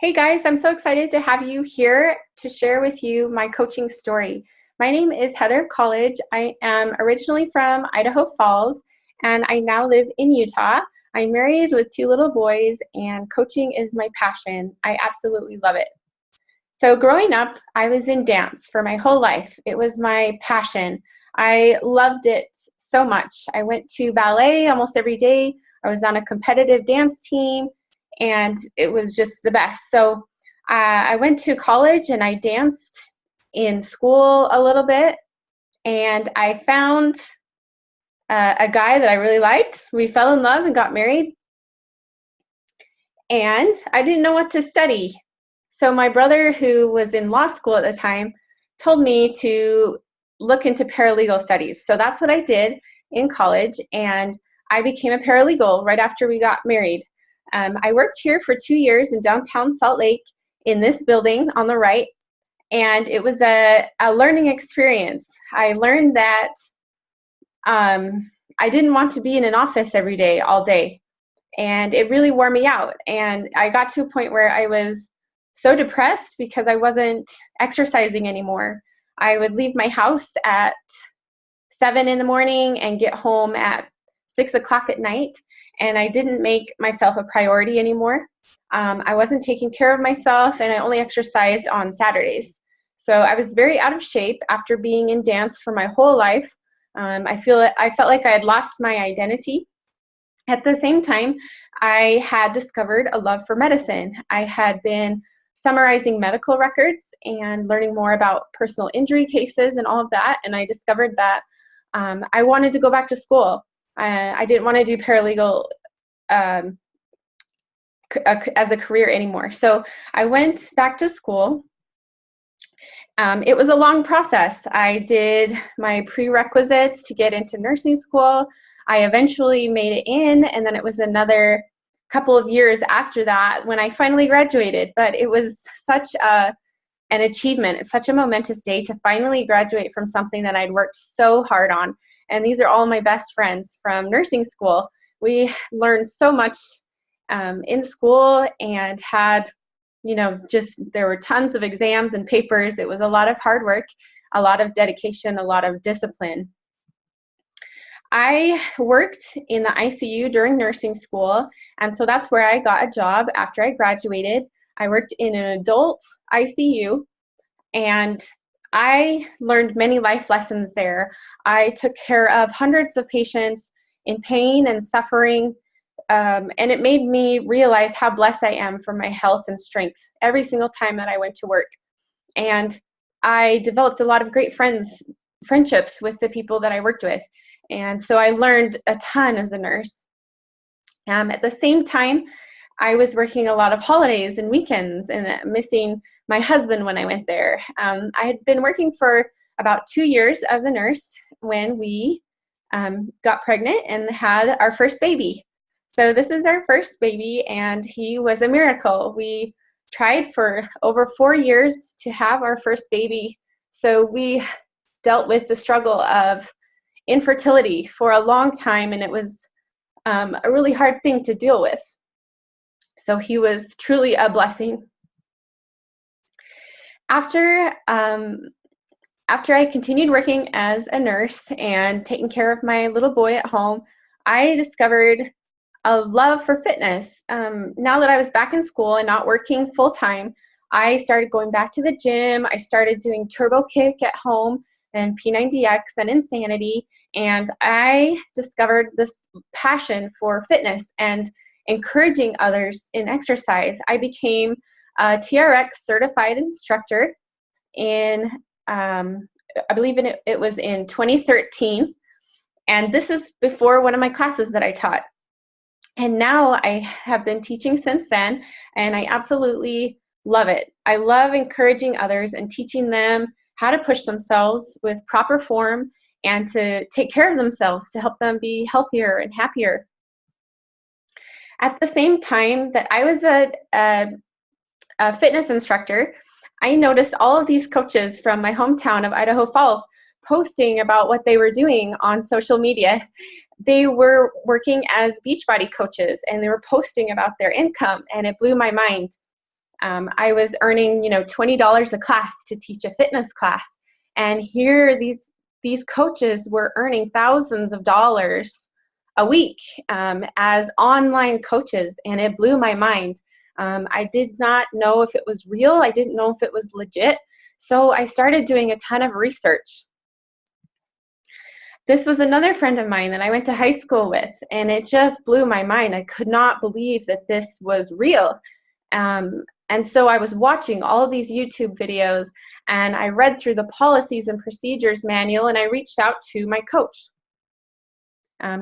Hey guys, I'm so excited to have you here to share with you my coaching story. My name is Heather Colledge. I am originally from Idaho Falls and I now live in Utah. I'm married with two little boys and coaching is my passion. I absolutely love it. So growing up, I was in dance for my whole life. It was my passion. I loved it so much. I went to ballet almost every day. I was on a competitive dance team and it was just the best. So I went to college and I danced in school a little bit and I found a guy that I really liked. We fell in love and got married and I didn't know what to study. So my brother, who was in law school at the time, told me to look into paralegal studies. So that's what I did in college, and I became a paralegal right after we got married. I worked here for 2 years in downtown Salt Lake in this building on the right, and it was a learning experience. I learned that I didn't want to be in an office every day, all day, and it really wore me out. And I got to a point where I was so depressed because I wasn't exercising anymore. I would leave my house at 7 in the morning and get home at 6 o'clock at night, and I didn't make myself a priority anymore. I wasn't taking care of myself, and I only exercised on Saturdays. So I was very out of shape after being in dance for my whole life. I felt like I had lost my identity. At the same time, I had discovered a love for medicine. I had been summarizing medical records and learning more about personal injury cases and all of that, and I discovered that I wanted to go back to school. I didn't want to do paralegal as a career anymore. So I went back to school. It was a long process. I did my prerequisites to get into nursing school. I eventually made it in, and then it was another couple of years after that when I finally graduated. But it was such an achievement. It's such a momentous day to finally graduate from something that I'd worked so hard on. And these are all my best friends from nursing school. We learned so much in school and had, there were tons of exams and papers. It was a lot of hard work, a lot of dedication, a lot of discipline. I worked in the ICU during nursing school, and so that's where I got a job after I graduated. I worked in an adult ICU, and I learned many life lessons there. I took care of hundreds of patients in pain and suffering, and it made me realize how blessed I am for my health and strength every single time that I went to work. And I developed a lot of great friendships with the people that I worked with. And so I learned a ton as a nurse. At the same time, I was working a lot of holidays and weekends and missing my husband when I went there. I had been working for about 2 years as a nurse when we got pregnant and had our first baby. So this is our first baby, and he was a miracle. We tried for over 4 years to have our first baby. So we dealt with the struggle of infertility for a long time, and it was a really hard thing to deal with. So he was truly a blessing. After I continued working as a nurse and taking care of my little boy at home, I discovered a love for fitness. Now that I was back in school and not working full time, I started going back to the gym. I started doing turbo kick at home and P90X and Insanity, and I discovered this passion for fitness and encouraging others in exercise. I became a TRX certified instructor in, I believe it was in 2013, and this is before one of my classes that I taught. And now I have been teaching since then, and I absolutely love it. I love encouraging others and teaching them how to push themselves with proper form and to take care of themselves to help them be healthier and happier. At the same time that I was a fitness instructor, I noticed all of these coaches from my hometown of Idaho Falls posting about what they were doing on social media. They were working as Beachbody coaches, and they were posting about their income, and it blew my mind. I was earning, $20 a class to teach a fitness class. And here these coaches were earning thousands of dollars a week as online coaches, and it blew my mind. I did not know if it was real. I didn't know if it was legit. So I started doing a ton of research. This was another friend of mine that I went to high school with, and it just blew my mind. I could not believe that this was real. And so I was watching all of these YouTube videos, and I read through the policies and procedures manual, and I reached out to my coach.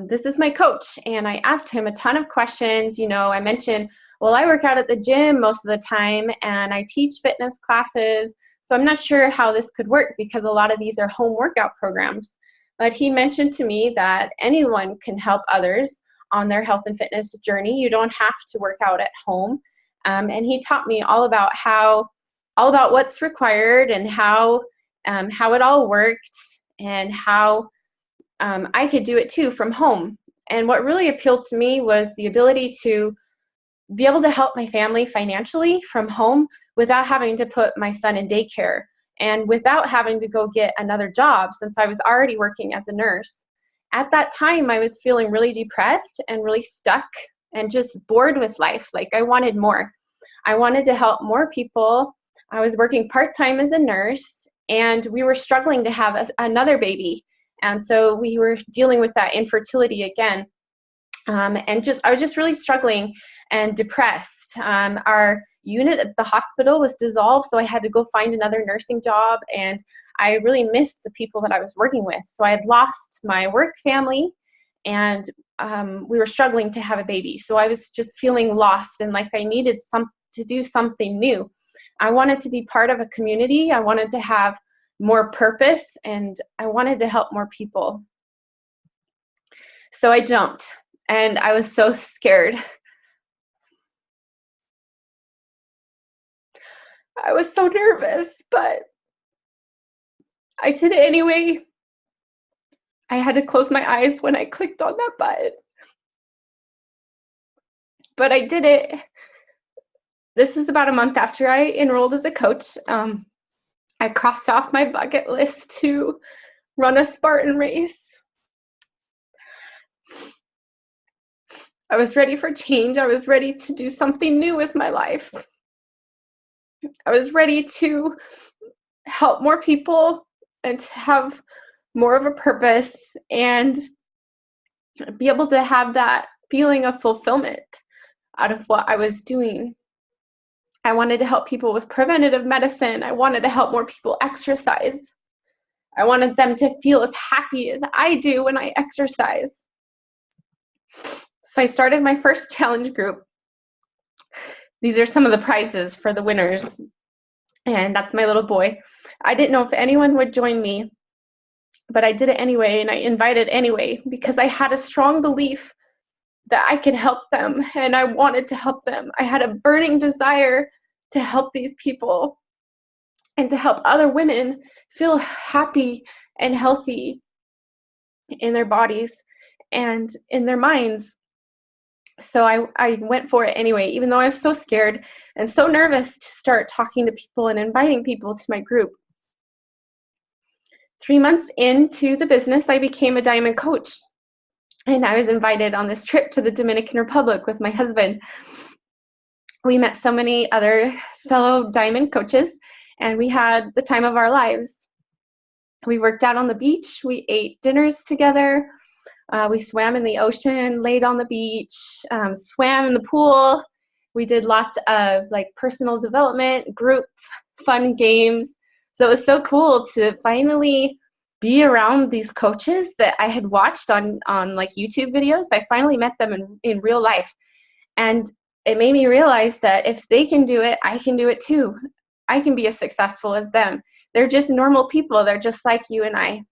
This is my coach, and I asked him a ton of questions. I mentioned, well, I work out at the gym most of the time, and I teach fitness classes, so I'm not sure how this could work because a lot of these are home workout programs. But he mentioned to me that anyone can help others on their health and fitness journey. You don't have to work out at home. And he taught me all about what's required and how it all worked, and how I could do it too from home. And what really appealed to me was the ability to be able to help my family financially from home without having to put my son in daycare and without having to go get another job, since I was already working as a nurse. At that time, I was feeling really depressed and really stuck and just bored with life. Like, I wanted more. I wanted to help more people. I was working part-time as a nurse, and we were struggling to have another baby. And so we were dealing with that infertility again. I was just really struggling and depressed. Our unit at the hospital was dissolved, so I had to go find another nursing job, and I really missed the people that I was working with. So I had lost my work family, and we were struggling to have a baby. So I was just feeling lost and like I needed to do something new. I wanted to be part of a community. I wanted to have more purpose, and I wanted to help more people. So I jumped, and I was so scared. I was so nervous, but I did it anyway. I had to close my eyes when I clicked on that button. But I did it. This is about a month after I enrolled as a coach. I crossed off my bucket list to run a Spartan race. I was ready for change. I was ready to do something new with my life. I was ready to help more people and to have more of a purpose and be able to have that feeling of fulfillment out of what I was doing. I wanted to help people with preventative medicine. I wanted to help more people exercise. I wanted them to feel as happy as I do when I exercise. So I started my first challenge group. These are some of the prizes for the winners. And that's my little boy. I didn't know if anyone would join me, but I did it anyway, and I invited anyway because I had a strong belief that I could help them, and I wanted to help them. I had a burning desire to help these people and to help other women feel happy and healthy in their bodies and in their minds. So I went for it anyway, even though I was so scared and so nervous to start talking to people and inviting people to my group. 3 months into the business, I became a diamond coach. And I was invited on this trip to the Dominican Republic with my husband. We met so many other fellow diamond coaches, and we had the time of our lives. We worked out on the beach. We ate dinners together. We swam in the ocean, laid on the beach, swam in the pool. We did lots of personal development, group fun games. So it was so cool to finally be around these coaches that I had watched on YouTube videos. I finally met them in real life. And it made me realize that if they can do it, I can do it too. I can be as successful as them. They're just normal people. They're just like you and I.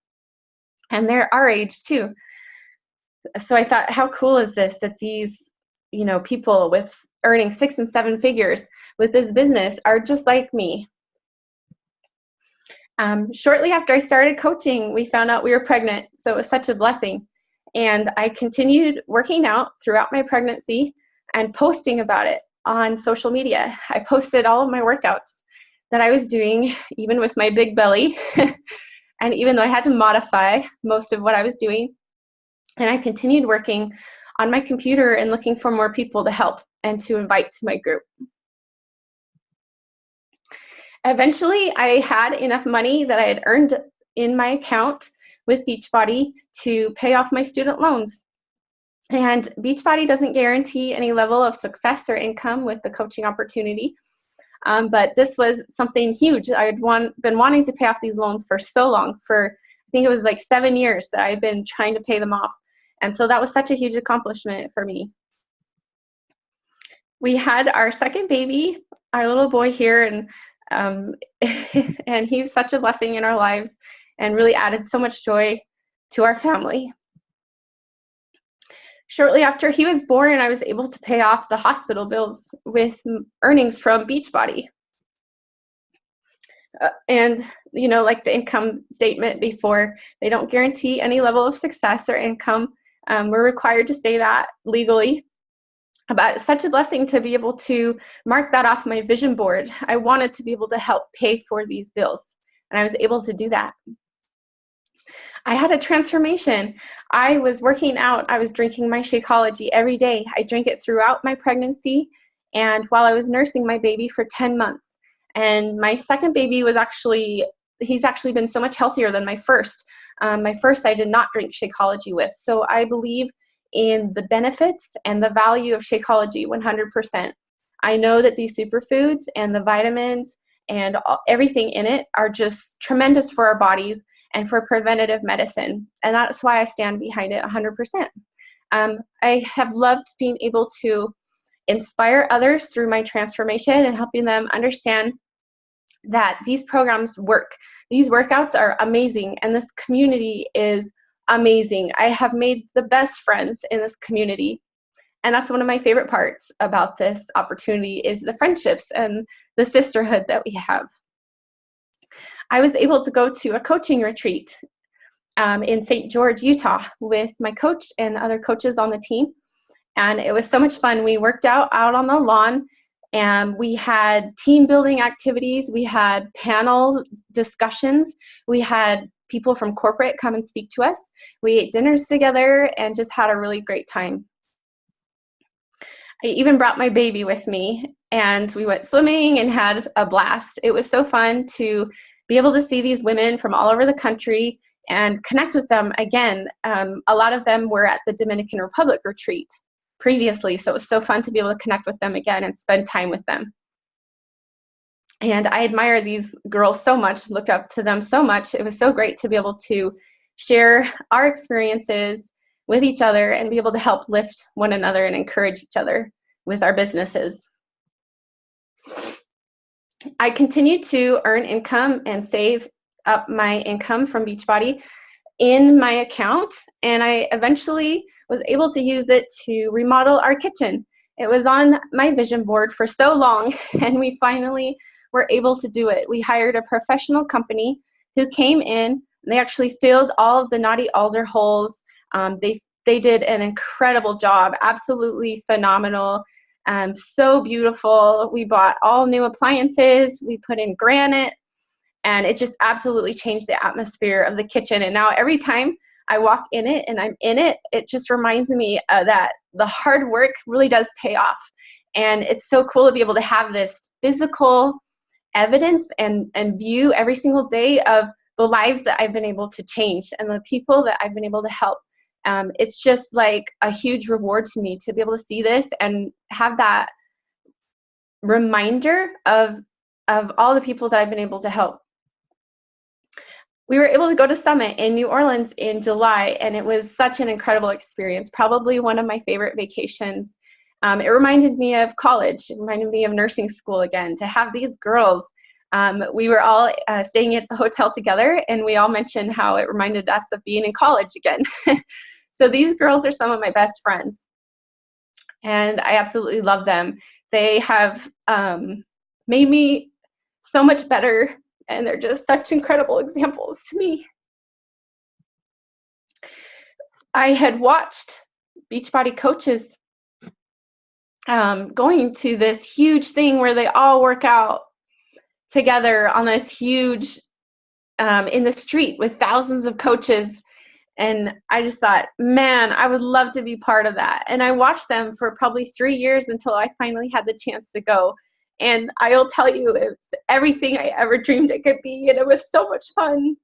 And they're our age too. So I thought, how cool is this that these, people with earning 6 and 7 figures with this business are just like me. Shortly after I started coaching, we found out we were pregnant. So it was such a blessing. And I continued working out throughout my pregnancy and posting about it on social media. I posted all of my workouts that I was doing, even with my big belly, and even though I had to modify most of what I was doing. And I continued working on my computer and looking for more people to help and to invite to my group. Eventually, I had enough money that I had earned in my account with Beachbody to pay off my student loans. And Beachbody doesn't guarantee any level of success or income with the coaching opportunity, but this was something huge. I had been wanting to pay off these loans for so long, for I think it was like 7 years that I had been trying to pay them off. And so that was such a huge accomplishment for me. We had our second baby, our little boy here, and and he was such a blessing in our lives and really added so much joy to our family. Shortly after he was born, I was able to pay off the hospital bills with earnings from Beachbody. And, you know, like the income statement before, they don't guarantee any level of success or income. We're required to say that legally. But it's such a blessing to be able to mark that off my vision board. I wanted to be able to help pay for these bills, and I was able to do that. I had a transformation. I was working out. I was drinking my Shakeology every day. I drank it throughout my pregnancy and while I was nursing my baby for 10 months. And my second baby was he's actually been so much healthier than my first. My first I did not drink Shakeology with. So I believe in the benefits and the value of Shakeology 100%. I know that these superfoods and the vitamins and everything in it are just tremendous for our bodies and for preventative medicine. And that's why I stand behind it 100%. I have loved being able to inspire others through my transformation and helping them understand that these programs work. These workouts are amazing, and this community is amazing. I have made the best friends in this community. And that's one of my favorite parts about this opportunity is the friendships and the sisterhood that we have. I was able to go to a coaching retreat in St. George, Utah with my coach and other coaches on the team. And it was so much fun. We worked out on the lawn, and we had team building activities. We had panel discussions. We had people from corporate come and speak to us. We ate dinners together and just had a really great time. I even brought my baby with me, and we went swimming and had a blast. It was so fun to be able to see these women from all over the country and connect with them again. A lot of them were at the Dominican Republic retreat previously, so it was so fun to be able to connect with them again and spend time with them. And I admire these girls so much, looked up to them so much. It was so great to be able to share our experiences with each other and be able to help lift one another and encourage each other with our businesses. I continued to earn income and save up my income from Beachbody in my account, and I eventually was able to use it to remodel our kitchen. It was on my vision board for so long, and we finally were able to do it. We hired a professional company who came in, and they actually filled all of the knotty alder holes. They did an incredible job, absolutely phenomenal. So beautiful. We bought all new appliances. We put in granite, and it just absolutely changed the atmosphere of the kitchen. And now every time I walk in it and I'm in it, it just reminds me that the hard work really does pay off. And it's so cool to be able to have this physical evidence and view every single day of the lives that I've been able to change and the people that I've been able to help. It's just like a huge reward to me to be able to see this and have that reminder of all the people that I've been able to help. We were able to go to Summit in New Orleans in July, and it was such an incredible experience, probably one of my favorite vacations. It reminded me of college. It reminded me of nursing school again, to have these girls. We were all staying at the hotel together, and we all mentioned how it reminded us of being in college again. So these girls are some of my best friends, and I absolutely love them. They have made me so much better, and they're just such incredible examples to me. I had watched Beachbody coaches going to this huge thing where they all work out together on this huge in the street with thousands of coaches. And I just thought, man, I would love to be part of that. And I watched them for probably 3 years until I finally had the chance to go. And I'll tell you, it's everything I ever dreamed it could be. And it was so much fun.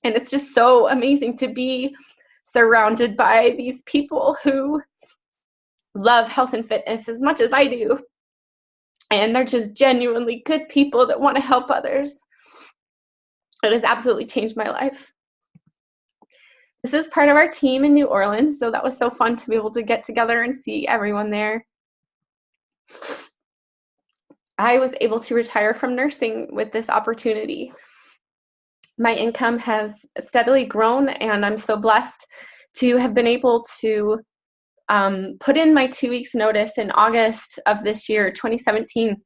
And it's just so amazing to be surrounded by these people who love health and fitness as much as I do. And they're just genuinely good people that want to help others. It has absolutely changed my life. This is part of our team in New Orleans, so that was so fun to be able to get together and see everyone there. I was able to retire from nursing with this opportunity. My income has steadily grown, and I'm so blessed to have been able to put in my 2 weeks notice in August of this year, 2017,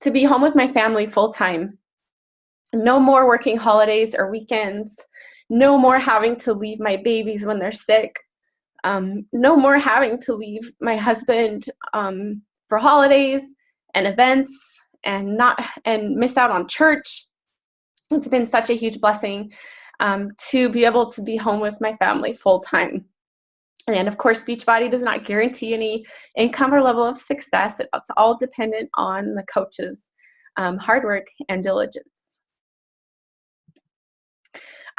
to be home with my family full time. No more working holidays or weekends. No more having to leave my babies when they're sick. No more having to leave my husband for holidays and events and miss out on church. It's been such a huge blessing to be able to be home with my family full time. And of course, Beachbody does not guarantee any income or level of success. It's all dependent on the coach's hard work and diligence.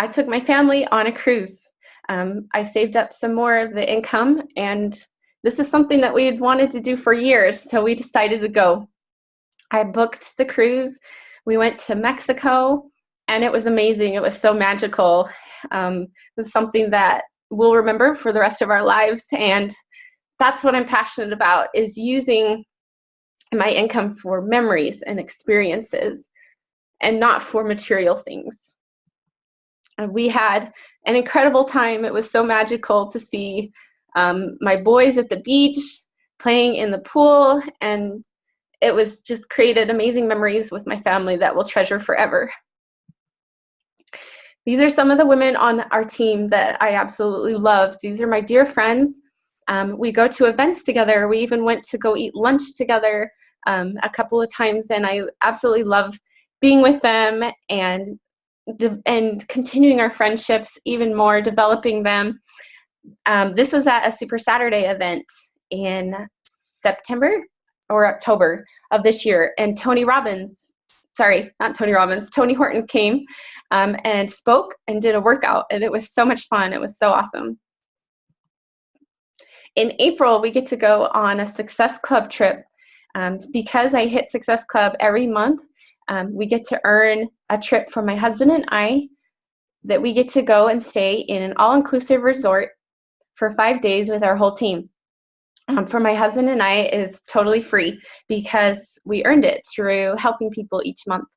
I took my family on a cruise. I saved up some more of the income, and this is something that we had wanted to do for years, so we decided to go. I booked the cruise. We went to Mexico, and it was amazing. It was so magical. It was something that we'll remember for the rest of our lives, and that's what I'm passionate about, is using my income for memories and experiences and not for material things. We had an incredible time. It was so magical to see my boys at the beach playing in the pool, and it was just created amazing memories with my family that we'll treasure forever. These are some of the women on our team that I absolutely love. These are my dear friends. We go to events together. We even went to go eat lunch together a couple of times, and I absolutely love being with them and continuing our friendships even more, developing them. This was at a Super Saturday event in September or October of this year, and Tony Horton came and spoke and did a workout, and it was so much fun. It was so awesome. In April, we get to go on a Success Club trip. Because I hit Success Club every month, we get to earn a trip for my husband and I that we get to go and stay in an all-inclusive resort for 5 days with our whole team. For my husband and I, is totally free because we earned it through helping people each month.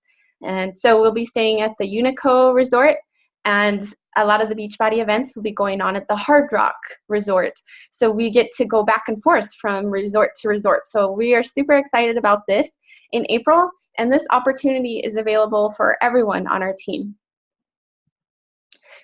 And so we'll be staying at the Unico Resort, and a lot of the Beachbody events will be going on at the Hard Rock Resort. So we get to go back and forth from resort to resort. So we are super excited about this in April, and this opportunity is available for everyone on our team.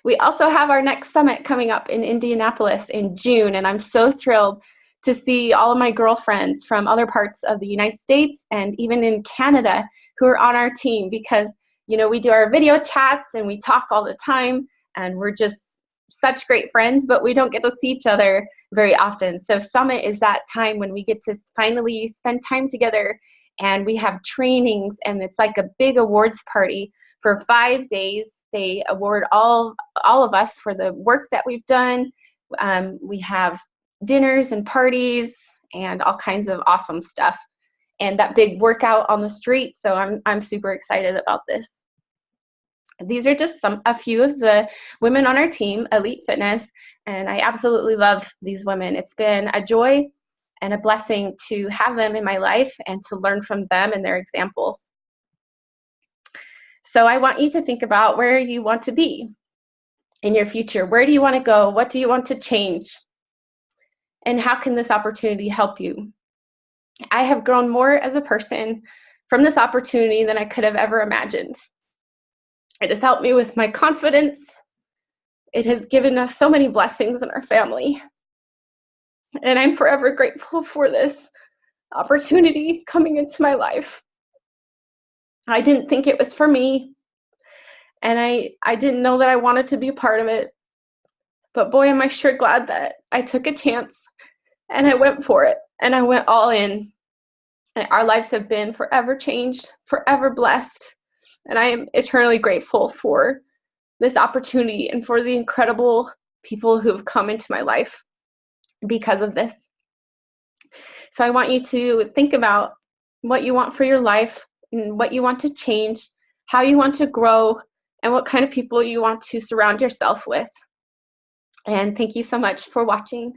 We also have our next summit coming up in Indianapolis in June, and I'm so thrilled to see all of my girlfriends from other parts of the United States and even in Canada who are on our team, because we do our video chats and we talk all the time, and we're just such great friends, but we don't get to see each other very often. So Summit is that time when we get to finally spend time together, and we have trainings, and it's like a big awards party for 5 days. They award all of us for the work that we've done. We have dinners and parties and all kinds of awesome stuff, and that big workout on the street. So I'm super excited about this. These are just a few of the women on our team, Elite Fitness, and I absolutely love these women. It's been a joy and a blessing to have them in my life and to learn from them and their examples. So I want you to think about where you want to be in your future. Where do you want to go? What do you want to change? And how can this opportunity help you? I have grown more as a person from this opportunity than I could have ever imagined. It has helped me with my confidence. It has given us so many blessings in our family. And I'm forever grateful for this opportunity coming into my life. I didn't think it was for me, and I didn't know that I wanted to be a part of it. But boy, am I sure glad that I took a chance and I went for it and I went all in. And our lives have been forever changed, forever blessed. And I am eternally grateful for this opportunity and for the incredible people who have come into my life because of this. So I want you to think about what you want for your life and what you want to change, how you want to grow, and what kind of people you want to surround yourself with. And thank you so much for watching.